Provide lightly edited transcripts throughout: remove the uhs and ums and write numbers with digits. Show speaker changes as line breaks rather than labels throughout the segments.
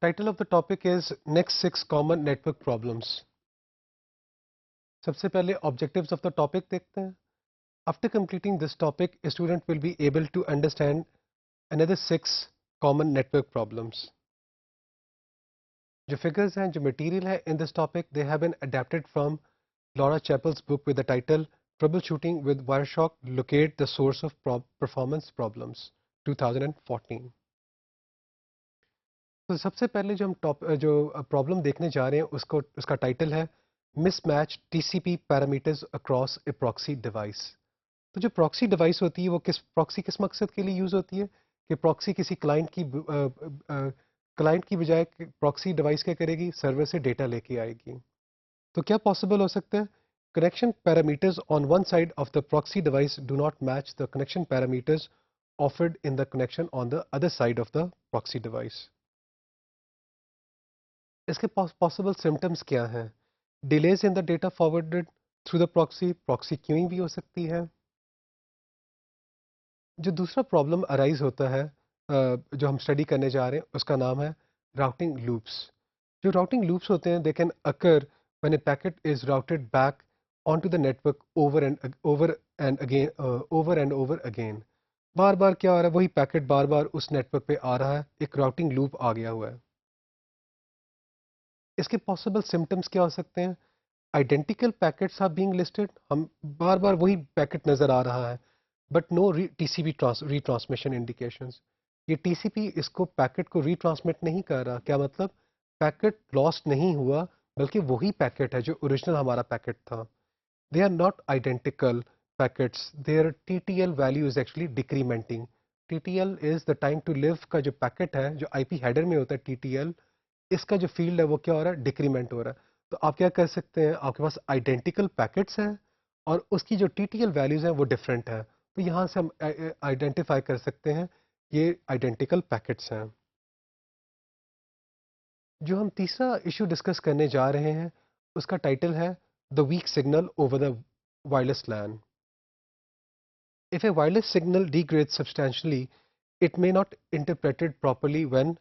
Title of the topic is Next 6 Common Network Problems. सबसे पहले objectives of the topic देखते हैं. After completing this topic, a student will be able to understand another 6 common network problems. जो figures हैं, जो material है in this topic, they have been adapted from Laura Chappell's book with the title Troubleshooting with Wireshark, Locate the Source of Performance Problems, 2014. तो सबसे पहले जो problem देखने जा रहे हैं उसका टाइटल है मिसमैच टीसीपी पैरामीटर्स अक्रॉस ए प्रॉक्सी डिवाइस. तो जो प्रॉक्सी डिवाइस होती है वो किस मकसद के लिए यूज़ होती है कि प्रॉक्सी किसी क्लाइंट की बजाय प्रॉक्सी डिवाइस क्या करेगी, सर्वर से डेटा लेके आएगी. तो क्या पॉसिबल हो सकता है? Connection parameters on one side of the proxy device do not match the connection parameters offered in the connection on the other side of the proxy device. इसके पॉसिबल सिम्टम्स क्या हैं? Delays in the data forwarded through the proxy queuing भी हो सकती है. जो दूसरा problem arise होता है जो हम स्टडी करने जा रहे हैं उसका नाम है राउटिंग लूप्स. जो राउटिंग लूप्स होते हैं they can occur when A packet is routed back onto the network over and over again. बार बार क्या आ रहा है, वही पैकेट बार बार उस नेटवर्क पे आ रहा है, एक राउटिंग लूप आ गया हुआ है. इसके पॉसिबल सिम्टम्स क्या हो सकते हैं? Identical packets are being listed, हम बार बार वही पैकेट नज़र आ रहा है but no TCP retransmission indications. ये टीसीपी इसको पैकेट को रीट्रांसमिट नहीं कर रहा. क्या मतलब? पैकेट लॉस्ट नहीं हुआ बल्कि वही पैकेट है जो ओरिजिनल हमारा पैकेट था. They are not identical packets, their TTL value is actually decrementing. TTL is the time to live का जो पैकेट है, जो आईपी हेडर में होता है टीटीएल, इसका जो फील्ड है वो क्या हो रहा है, डिक्रीमेंट हो रहा है. तो आप क्या कर सकते हैं, आपके पास आइडेंटिकल पैकेट्स हैं और उसकी जो टीटीएल वैल्यूज हैं वो डिफरेंट है. तो यहाँ से हम आइडेंटिफाई कर सकते हैं ये आइडेंटिकल पैकेट्स हैं. जो हम तीसरा इशू डिस्कस करने जा रहे हैं उसका टाइटल है the weak signal over the wireless LAN. If a wireless signal degrades substantially, it may not interpreted properly when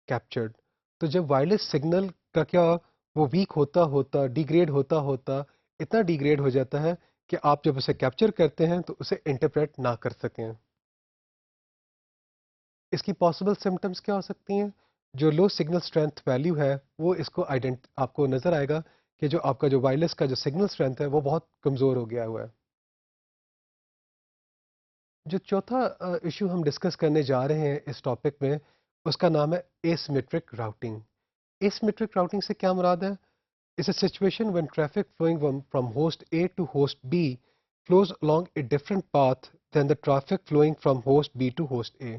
captured. तो जब वायरलेस सिग्नल का क्या, वो वीक होता होता डिग्रेड होता होता इतना डिग्रेड हो जाता है कि आप जब उसे कैप्चर करते हैं तो उसे इंटरप्रेट ना कर सकें. इसकी पॉसिबल सिम्टम्स क्या हो सकती हैं? जो लो सिग्नल स्ट्रेंथ वैल्यू है वो इसको आपको नज़र आएगा कि जो आपका जो वायरलेस का जो सिग्नल स्ट्रेंथ है वो बहुत कमज़ोर हो गया हुआ है. जो चौथा इशू हम डिस्कस करने जा रहे हैं इस टॉपिक में उसका नाम है एसिमेट्रिक राउटिंग. एसिमेट्रिक राउटिंग से क्या मुराद है? Is a situation when traffic flowing from host A to host B flows along a different path than the traffic flowing from host B to host A.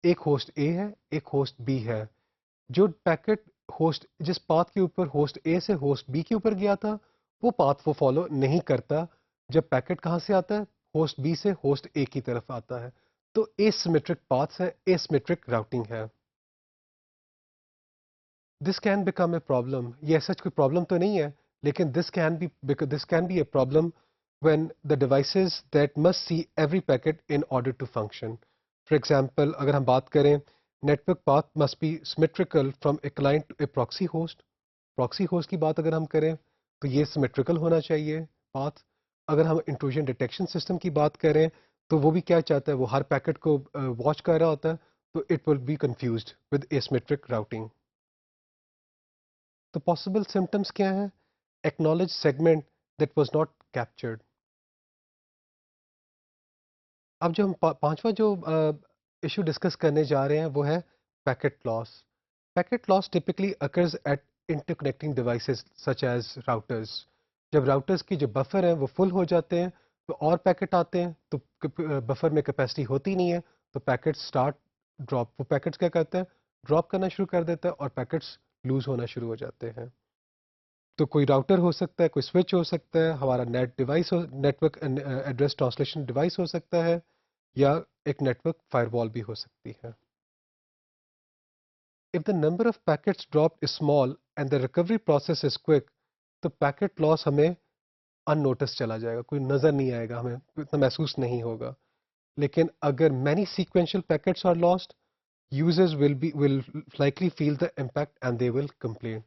एक host A है, एक host B है. जो packet host जिस path के ऊपर host A से host B के ऊपर गया था वो पाथ वो फॉलो नहीं करता जब पैकेट कहाँ से आता है, होस्ट B से होस्ट A की तरफ आता है. तो एसिमेट्रिक पाथ्स है, एसिमेट्रिक राउटिंग है. This can become a problem. ये सच कोई प्रॉब्लम तो नहीं है लेकिन this can be a problem when the devices that must see every packet in order to function. For example अगर हम बात करें network path must be symmetrical from a client to a proxy host. Proxy host की बात अगर हम करें तो ये सिमेट्रिकल होना चाहिए पाथ. अगर हम इंट्रूजन डिटेक्शन सिस्टम की बात करें तो वो भी क्या चाहता है, वो हर पैकेट को वॉच कर रहा होता है, तो it will be confused with asymmetric routing. तो पॉसिबल सिम्टम्स क्या हैं? Acknowledge segment that was not captured. अब जो हम पांचवा जो इशू डिस्कस करने जा रहे हैं वो है packet loss. Packet loss typically occurs at interconnecting devices such as routers. जब राउटर्स की जो बफर हैं वो फुल हो जाते हैं तो और पैकेट आते हैं तो बफर में कैपेसिटी होती नहीं है तो पैकेट स्टार्ट ड्रॉप, वो पैकेट्स क्या करते हैं, ड्रॉप करना शुरू कर देता है और पैकेट्स लूज होना शुरू हो जाते हैं. तो कोई राउटर हो सकता है, कोई स्विच हो सकता है, हमारा नेटवर्क एड्रेस ट्रांसलेशन डिवाइस हो सकता है या एक नेटवर्क फायरवॉल भी हो सकती है. If the number of packets dropped is small and the recovery process is quick, तो पैकेट लॉस हमें अननोटिस चला जाएगा, कोई नज़र नहीं आएगा, हमें इतना महसूस नहीं होगा. लेकिन अगर many sequential packets are lost users will likely feel the impact and they will complain.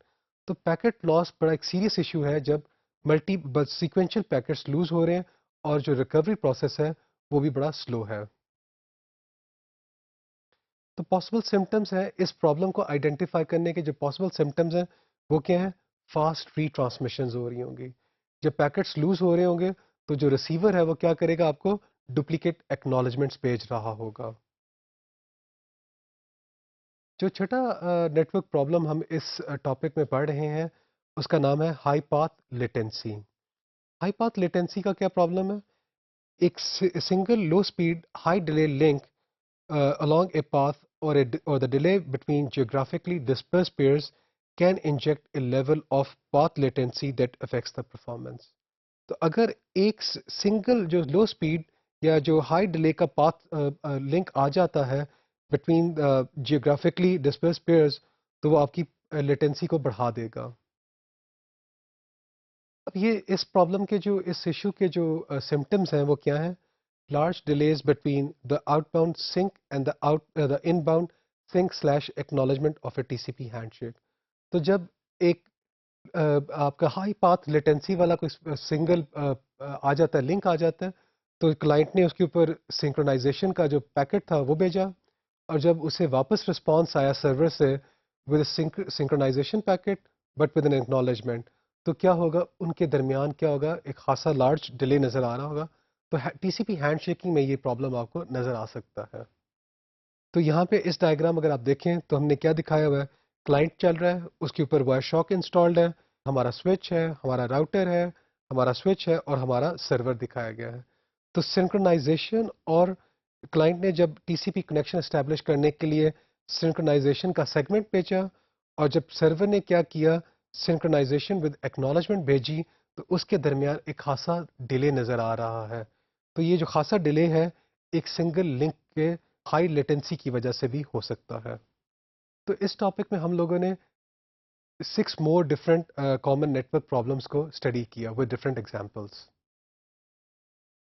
तो पैकेट लॉस बड़ा एक सीरियस इशू है जब मल्टी सीक्वेंशियल पैकेट्स लूज हो रहे हैं और जो रिकवरी प्रोसेस है वो भी बड़ा स्लो है। तो पॉसिबल सिम्टम्स है इस प्रॉब्लम को आइडेंटिफाई करने के जो पॉसिबल सिम्टम्स हैं वो क्या है? फास्ट रीट्रांसमिशन हो रही होंगी। जब पैकेट्स लूज हो रहे होंगे तो जो रिसीवर है वो क्या करेगा? आपको डुप्लीकेट एक्नॉलेजमेंट्स भेज रहा होगा। जो छठा नेटवर्क प्रॉब्लम हम इस टॉपिक में पढ़ रहे हैं उसका नाम है high path latency. High path latency का क्या प्रॉब्लम है? एक single low speed high delay link along a path or the delay between geographically dispersed pairs can inject a level of path latency that affects the performance. तो अगर एक single जो लो speed या जो हाई डिले का path link आ जाता है between geographically disperse pairs तो वो आपकी लेटेंसी को बढ़ा देगा। अब ये इस प्रॉब्लम के जो इस इशू के जो सिम्टम्स हैं वो क्या हैं? Large delays between the outbound SYN and the inbound SYN slash acknowledgement of a TCP handshake. तो जब एक आपका हाई पाथ लेटेंसी वाला कोई सिंगल आ जाता है, लिंक आ जाता है, तो क्लाइंट ने उसके ऊपर सिंक्रोनाइजेशन का जो पैकेट था वो भेजा और जब उसे वापस रिस्पॉन्स आया सर्वर से with synchronisation packet but with an acknowledgement, तो क्या होगा? उनके दरमियान क्या होगा? एक खासा लार्ज डिले नज़र आ रहा होगा। तो टीसीपी हैंडशेकिंग में ये प्रॉब्लम आपको नज़र आ सकता है। तो यहाँ पे इस डायग्राम अगर आप देखें तो हमने क्या दिखाया हुआ है? क्लाइंट चल रहा है, उसके ऊपर वायर शॉक इंस्टॉल्ड है, हमारा स्विच है, हमारा राउटर है, हमारा स्विच है और हमारा सर्वर दिखाया गया है। तो सिंक्रोनाइजेशन और क्लाइंट ने जब टीसीपी कनेक्शन एस्टेब्लिश करने के लिए सिंक्रोनाइजेशन का सेगमेंट भेजा और जब सर्वर ने क्या किया? सिंक्रोनाइजेशन विद एक्नॉलेजमेंट भेजी, तो उसके दरमियान एक खासा डिले नज़र आ रहा है। तो ये जो खासा डिले है एक सिंगल लिंक के हाई लेटेंसी की वजह से भी हो सकता है। तो इस टॉपिक में हम लोगों ने 6 more different common network problems को स्टडी किया विद डिफरेंट एग्जांपल्स।